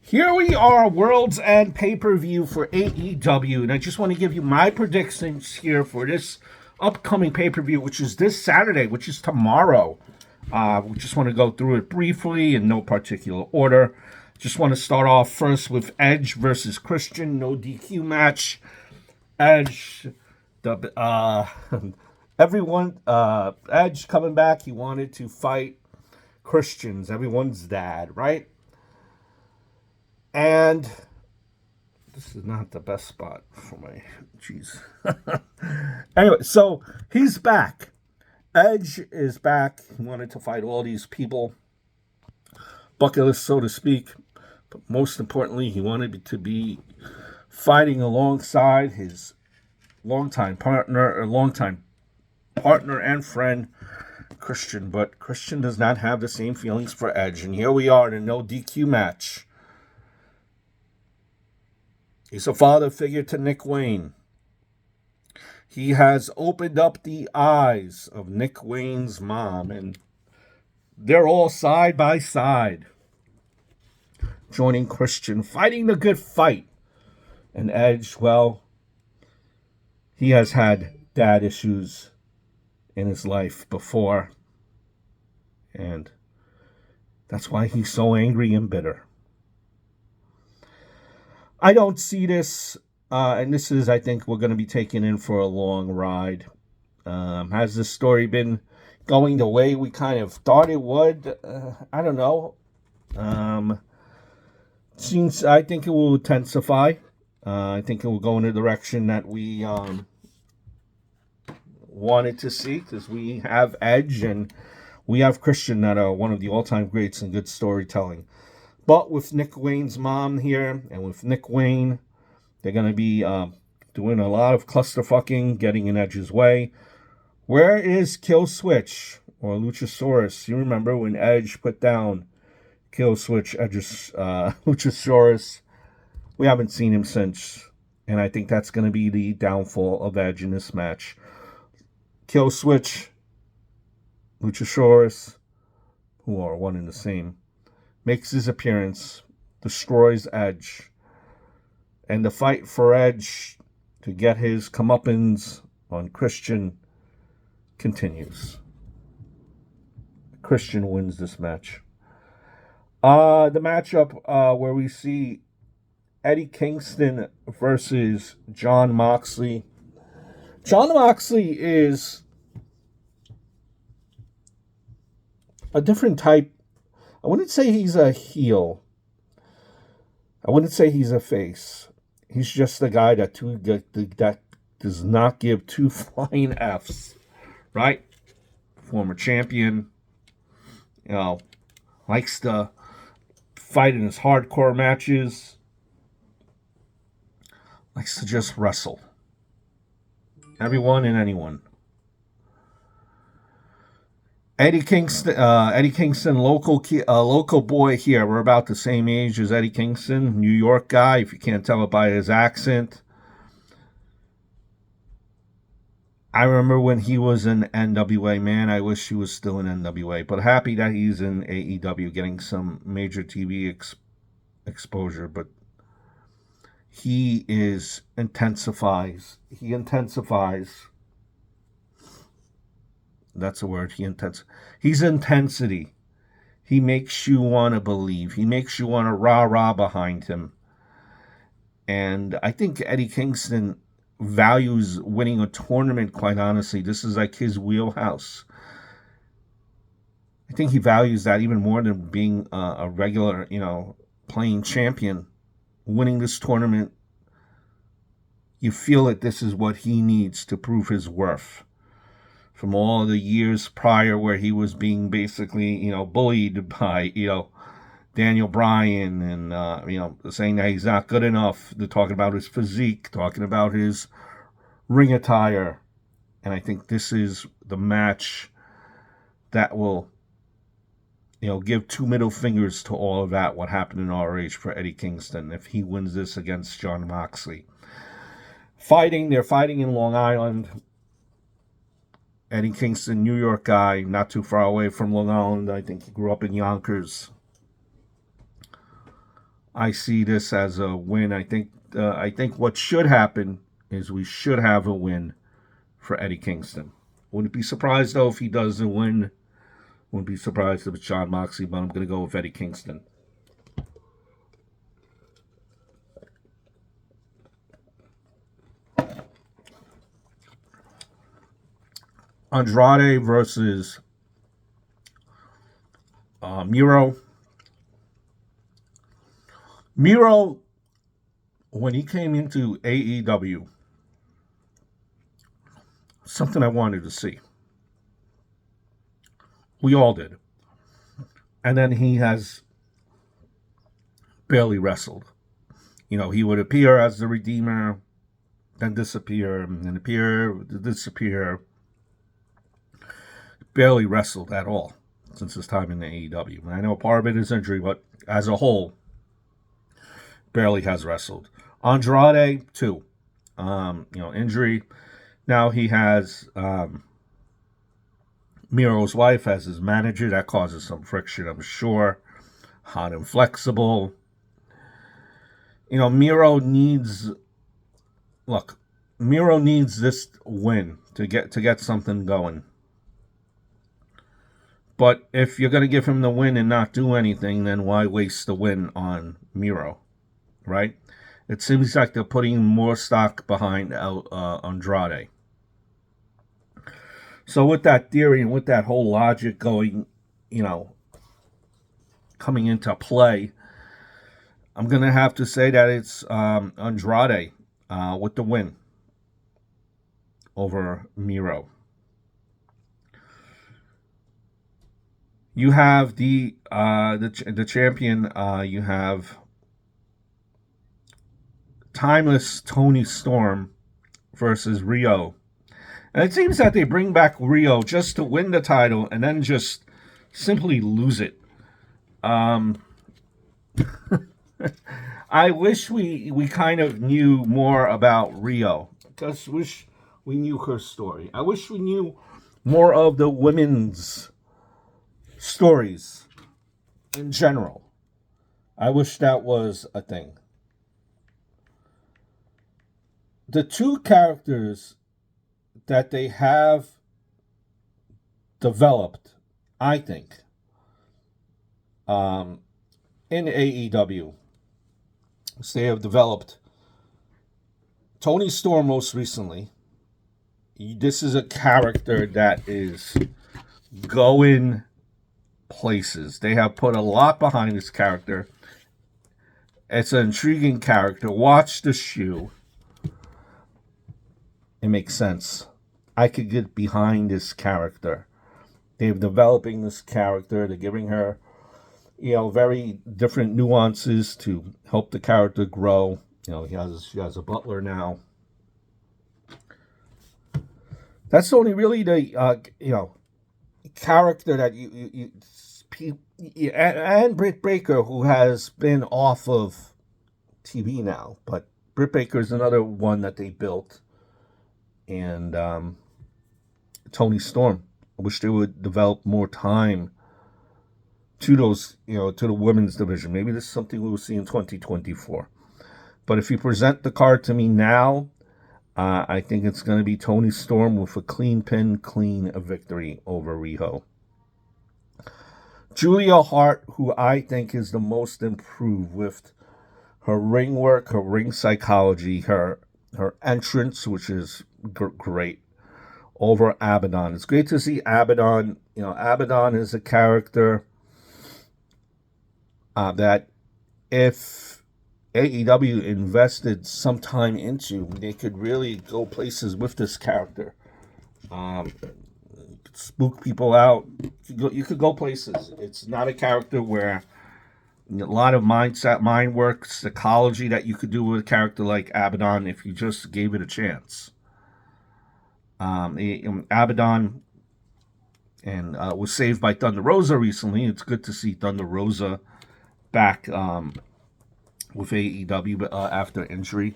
Here we are, World's End pay-per-view for AEW, and I just want to give you my predictions here for this upcoming pay-per-view, which is this Saturday, which is tomorrow. We just want to go through it briefly in no particular order. Just want to start off first with Edge versus Christian, no DQ match. Edge, Edge coming back. He wanted to fight Christians, everyone's dad, right? And this is not the best spot for my, jeez. Anyway, so he's back. Edge is back. He wanted to fight all these people, bucket list, so to speak. But most importantly, he wanted to be fighting alongside his longtime partner and friend, Christian. But Christian does not have the same feelings for Edge. And here we are in a no DQ match. He's a father figure to Nick Wayne. He has opened up the eyes of Nick Wayne's mom, and they're all side by side, joining Christian, fighting the good fight. And Edge, well, he has had dad issues in his life before, and that's why he's so angry and bitter. I don't see this, and this is, I think, we're going to be taken in for a long ride. Has this story been going the way we kind of thought it would? I don't know. I think it will intensify. I think it will go in the direction that we wanted to see, because we have Edge and we have Christian that are one of the all-time greats in good storytelling. But with Nick Wayne's mom here, and with Nick Wayne, they're going to be doing a lot of clusterfucking, getting in Edge's way. Where is Kill Switch or Luchasaurus? You remember when Edge put down Kill Switch, Edge's Luchasaurus? We haven't seen him since, and I think that's going to be the downfall of Edge in this match. Kill Switch, Luchasaurus, who are one and the same, makes his appearance, destroys Edge, and the fight for Edge to get his comeuppance on Christian continues. Christian wins this match. The matchup where we see Eddie Kingston versus Jon Moxley. Jon Moxley is a different type. I wouldn't say he's a heel. I wouldn't say he's a face. He's just the guy that does not give two flying Fs, right? Former champion, likes to fight in his hardcore matches, likes to just wrestle. Everyone and anyone. Eddie Kingston, local boy here. We're about the same age as Eddie Kingston, New York guy, if you can't tell it by his accent. I remember when he was in NWA, man, I wish he was still in NWA, but happy that he's in AEW, getting some major TV exposure, but he intensifies. That's a word. He's intensity. He makes you want to believe. He makes you want to rah-rah behind him. And I think Eddie Kingston values winning a tournament, quite honestly. This is like his wheelhouse. I think he values that even more than being a regular, playing champion. Winning this tournament, you feel that this is what he needs to prove his worth. From all the years prior where he was being basically, bullied by, Daniel Bryan and, saying that he's not good enough. They're talking about his physique, talking about his ring attire. And I think this is the match that will, give two middle fingers to all of that, what happened in ROH for Eddie Kingston, if he wins this against Jon Moxley. They're fighting in Long Island. Eddie Kingston, New York guy, not too far away from Long Island. I think he grew up in Yonkers. I see this as a win. I think what should happen is we should have a win for Eddie Kingston. Wouldn't be surprised though if he doesn't win. Wouldn't be surprised if it's John Moxley, but I'm going to go with Eddie Kingston. Andrade versus Miro. Miro, when he came into AEW, something I wanted to see. We all did. And then he has barely wrestled. You know, he would appear as the Redeemer, then disappear, and then appear, disappear. Barely wrestled at all since his time in the AEW. I know part of it is injury, but as a whole, barely has wrestled. Andrade, too. Injury. Now he has Miro's wife as his manager. That causes some friction, I'm sure. Hot and flexible. Miro needs this win to get something going. But if you're going to give him the win and not do anything, then why waste the win on Miro, right? It seems like they're putting more stock behind Andrade. So with that theory and with that whole logic going, coming into play, I'm going to have to say that it's Andrade with the win over Miro. You have the champion. You have Timeless Tony Storm versus Rio, and it seems that they bring back Rio just to win the title and then just simply lose it. I wish we kind of knew more about Rio. Just wish we knew her story. I wish we knew more of the women's stories in general. I wish that was a thing. The two characters that they have developed, I think, in AEW, they have developed Tony Storm most recently. This is a character that is going places. They have put a lot behind this character. It's an intriguing character. Watch the shoe. It makes sense. I could get behind this character. They're developing this character. They're giving her, very different nuances to help the character grow. She has a butler now. That's only really the character that you and Britt Baker, who has been off of TV now, but Britt Baker is another one that they built, and Tony Storm. I wish they would develop more time to those, to the women's division. Maybe this is something we will see in 2024. But if you present the card to me now, I think it's going to be Tony Storm with a clean victory over Riho. Julia Hart, who I think is the most improved with her ring work, her ring psychology, her entrance, which is great, over Abaddon. It's great to see Abaddon. Abaddon is a character that if AEW invested some time into, they could really go places with this character. Spook people out. You could go places. It's not a character where a lot of mind work, psychology that you could do with a character like Abaddon if you just gave it a chance. Abaddon and was saved by Thunder Rosa recently. It's good to see Thunder Rosa back with AEW after injury.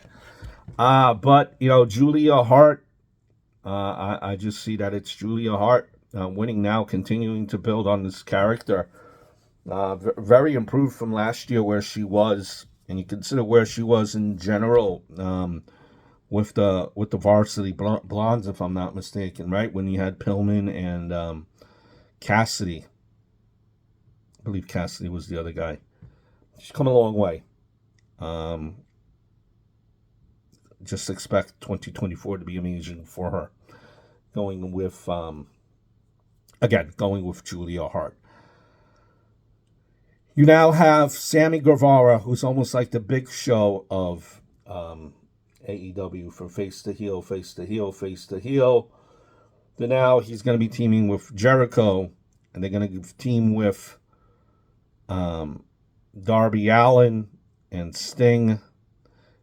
But Julia Hart, I just see that it's Julia Hart winning now, continuing to build on this character. Very improved from last year where she was and you consider where she was in general, with the varsity blondes, if I'm not mistaken, right? When you had Pillman and Cassidy. I believe Cassidy was the other guy. She's come a long way. Um, just expect 2024 to be amazing for her. Going with Julia Hart. You now have Sammy Guevara, who's almost like the Big Show of AEW, from face to heel, face to heel, face to heel. Then now he's going to be teaming with Jericho, and they're going to team with Darby Allin and Sting.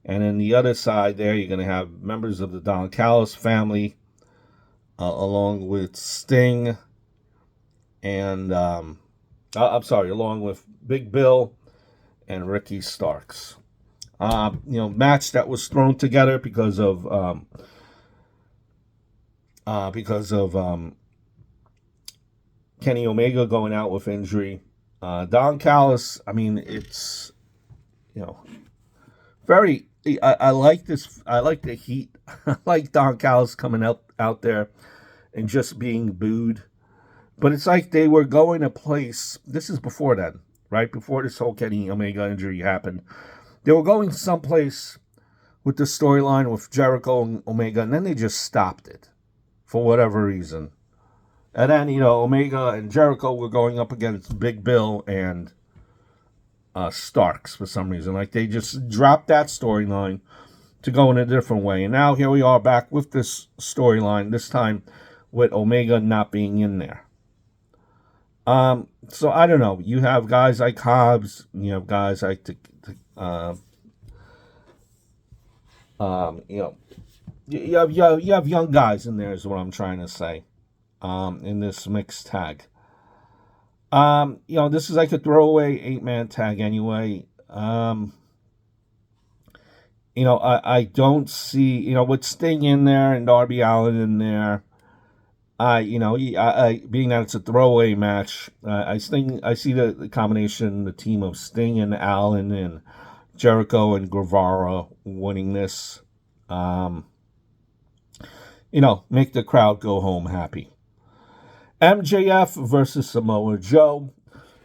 And then the other side there, you're going to have members of the Don Callis family, along with Sting, and along with Big Bill and Ricky Starks. Match that was thrown together because of Kenny Omega going out with injury. Don Callis, I mean, it's, very. I like this. I like the heat. I like Don Callis coming out there and just being booed. But it's like they were going a place. This is before then, right? Before this whole Kenny Omega injury happened. They were going someplace with the storyline with Jericho and Omega, and then they just stopped it for whatever reason. And then, Omega and Jericho were going up against Big Bill and Starks for some reason. Like, they just dropped that storyline to go in a different way. And now here we are back with this storyline, this time with Omega not being in there. So I don't know. You have guys like Hobbs. You have guys like you have young guys in there, is what I'm trying to say. In this mixed tag. This is like a throwaway 8-man tag anyway. I don't see, with Sting in there and Darby Allin in there. Being that it's a throwaway match, I see the combination, the team of Sting and Allin and Jericho and Guevara winning this. Make the crowd go home happy. MJF versus Samoa Joe.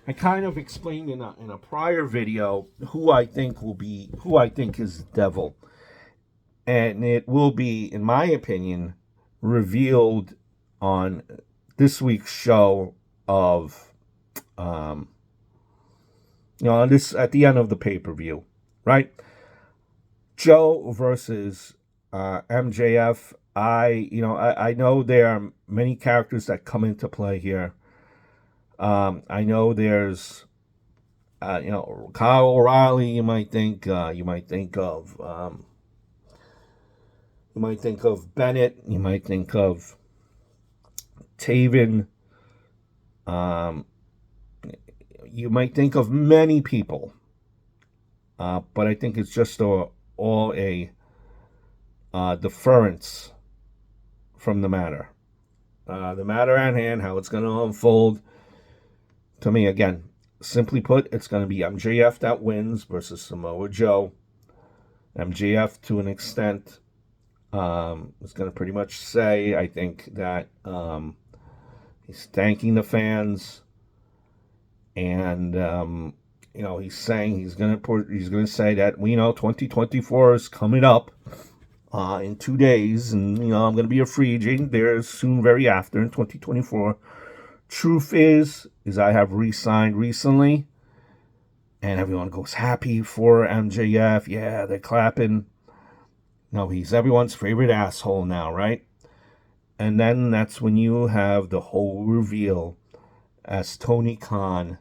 I kind of explained in a prior video who I think is Devil. And it will be, in my opinion, revealed on this week's show of at the end of the pay-per-view, right? Joe versus MJF. I know there are many characters that come into play here. I know there's, Kyle O'Reilly. You might think of Bennett. You might think of Taven. You might think of many people. But I think it's just all a deference from the matter. The matter at hand, how it's going to unfold. To me, again, simply put, it's going to be MJF that wins versus Samoa Joe. MJF, to an extent, is going to pretty much say, I think, that he's thanking the fans, and he's saying he's going to say that 2024 is coming up in 2 days, and I'm going to be a free agent there soon, very after, in 2024. Truth is I have re-signed recently, and everyone goes happy for MJF. Yeah, they're clapping. No, he's everyone's favorite asshole now, right? And then that's when you have the whole reveal as Tony Khan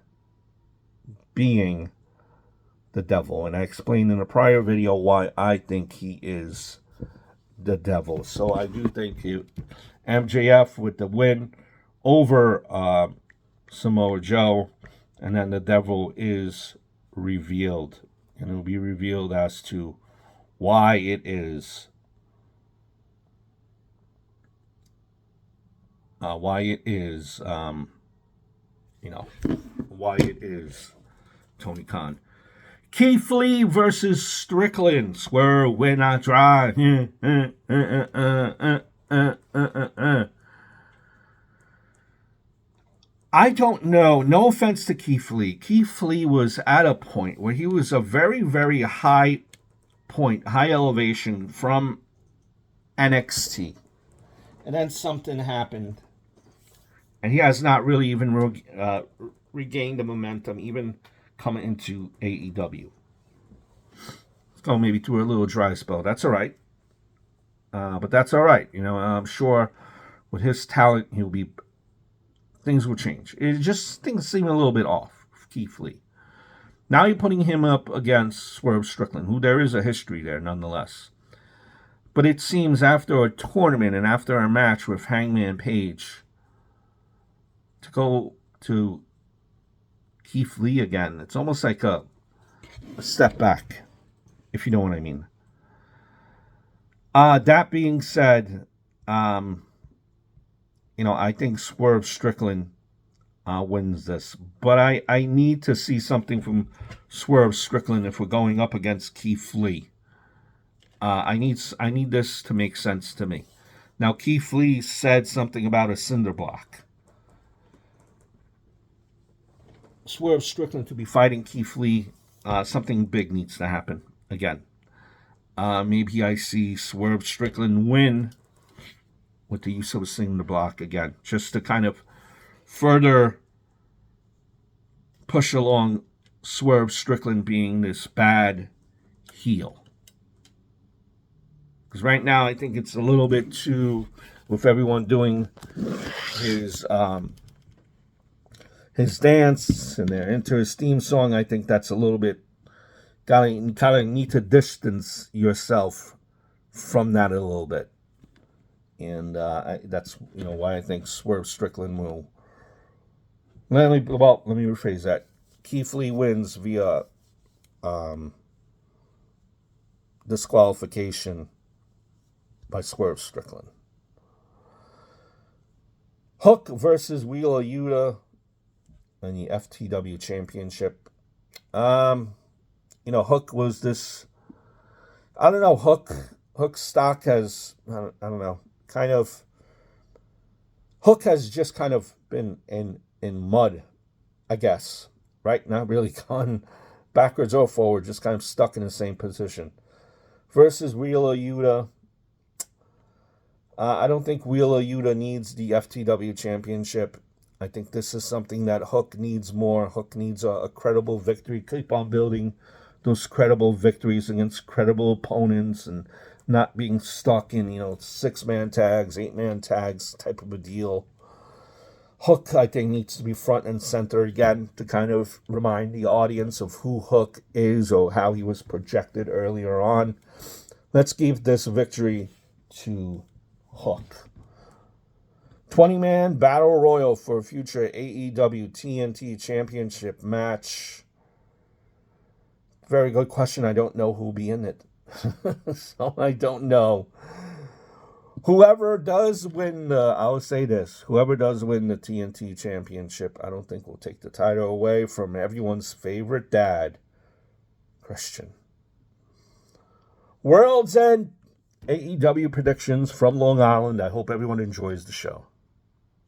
being the devil. And I explained in a prior video why I think he is the devil. So I do think MJF with the win over Samoa Joe, and then the devil is revealed, and it will be revealed as to why it is why it is Tony Khan. Keith Lee versus Strickland. Swerve when I try. I don't know. No offense to Keith Lee. Keith Lee was at a point where he was a very, very high point, high elevation from NXT. And then something happened. And he has not really even regained the momentum, even coming into AEW. Let's go maybe through a little dry spell. That's all right. But that's all right. You know, I'm sure with his talent, things will change. It just things seem a little bit off for Keith Lee. Now you're putting him up against Swerve Strickland, who there is a history there nonetheless. But it seems after a tournament and after a match with Hangman Page, to go to Keith Lee again, it's almost like a step back, if you know what I mean. That being said, I think Swerve Strickland wins this. But I need to see something from Swerve Strickland if we're going up against Keith Lee. I need this to make sense to me. Now, Keith Lee said something about a cinder block. Swerve Strickland to be fighting Keith Lee, something big needs to happen again. Maybe I see Swerve Strickland win with the use of a cinder block again, just to kind of further push along Swerve Strickland being this bad heel. Because right now I think it's a little bit too, with everyone doing his dance and they're into his theme song, I think that's a little bit, you kind of need to distance yourself from that a little bit. And that's why I think Swerve Strickland will. Let me rephrase that. Keith Lee wins via disqualification by Swerve Strickland. Hook versus Wheeler Yuta in the FTW Championship. Hook was this. I don't know. Hook's stock has. I don't know. Kind of. Hook has just kind of been in mud, I guess. Right? Not really gone backwards or forward. Just kind of stuck in the same position. Versus Wheeler Yuta. I don't think Wheeler Yuta needs the FTW Championship. I think this is something that Hook needs more. Hook needs a credible victory. Keep on building those credible victories against credible opponents and not being stuck in, 6-man tags, 8-man tags type of a deal. Hook, I think, needs to be front and center again to kind of remind the audience of who Hook is or how he was projected earlier on. Let's give this victory to Hook. 20-man Battle Royal for a future AEW TNT Championship match. Very good question. I don't know who will be in it. So I don't know. Whoever does win I'll say this. Whoever does win the TNT Championship, I don't think will take the title away from everyone's favorite dad, Christian. World's End AEW predictions from Long Island. I hope everyone enjoys the show.